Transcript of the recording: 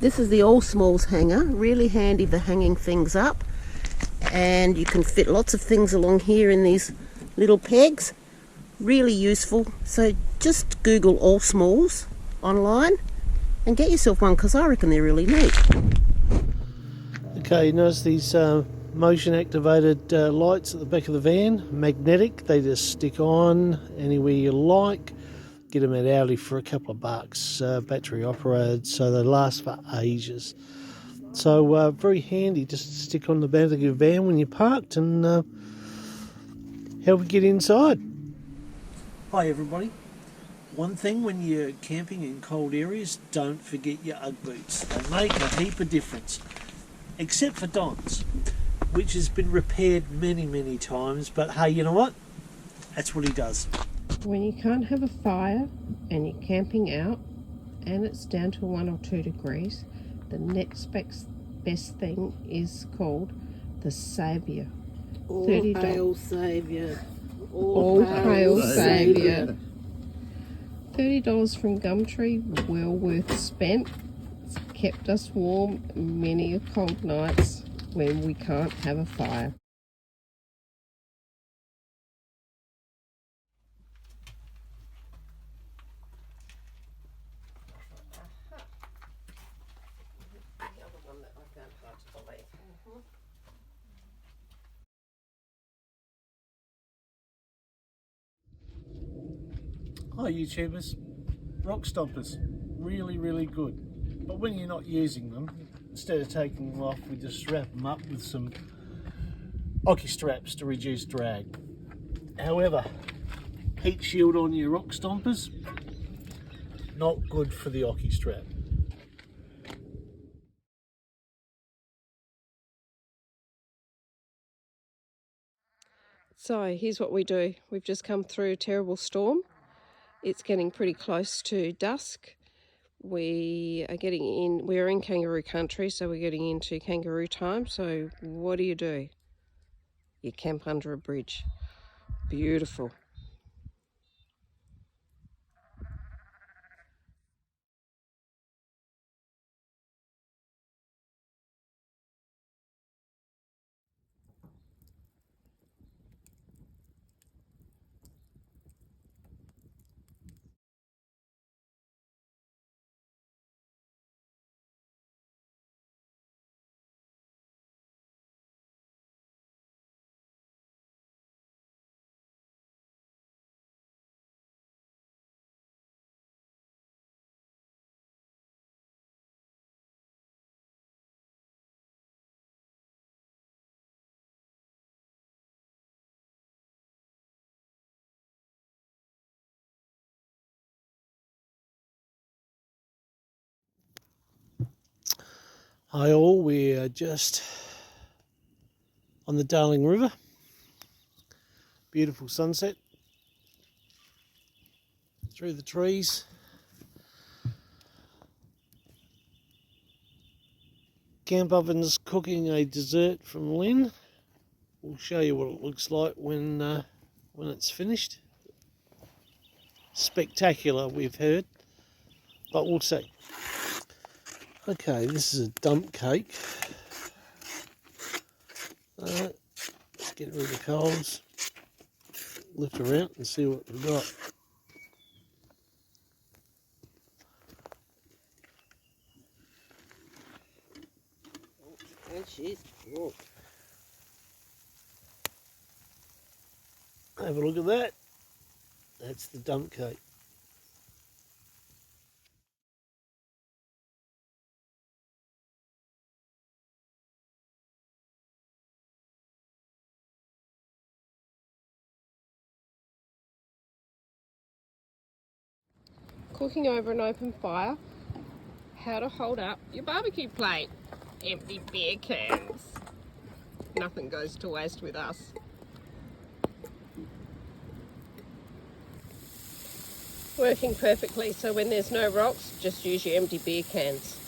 This is the All Smalls hanger, really handy for hanging things up, and you can fit lots of things along here in these little pegs. Really useful. So just Google All Smalls online and get yourself one, because I reckon they're really neat. Okay, notice these motion activated lights at the back of the van, magnetic. They just stick on anywhere you like. Get them at Audi for a couple of bucks, battery operated, so they last for ages. So very handy, just stick on the back of your van when you're parked and help you get inside. Hi everybody. One thing when you're camping in cold areas, don't forget your Ugg boots. They make a heap of difference, except for Don's, which has been repaired many times, but hey, you know what? That's what he does. When you can't have a fire and you're camping out and it's down to 1 or 2 degrees, the next best thing is called the Saviour. All $30. hail Saviour. All hail Saviour. $30 from Gumtree, well worth spent. It's kept us warm many a cold nights when we can't have a fire. Hi YouTubers, rock stompers, really good. But when you're not using them, instead of taking them off, we just strap them up with some Oki straps to reduce drag. However, heat shield on your rock stompers, not good for the Oki strap. So here's what we do. We've just come through a terrible storm. It's getting pretty close to dusk. We're in kangaroo country, so we're getting into kangaroo time. So what do? You camp under a bridge. Beautiful. Hi all, we are just on the Darling River. Beautiful sunset through the trees. Camp oven's cooking a dessert from Lynn. We'll show you what it looks like when it's finished. Spectacular, we've heard, but we'll see. Okay, this is a dump cake. Let's get rid of the coals, lift her out and see what we've got. And she's cooked. Have a look at that. That's the dump cake. Cooking over an open fire. How to hold up your barbecue plate. Empty beer cans. Nothing goes to waste with us. Working perfectly, so when there's no rocks, just use your empty beer cans.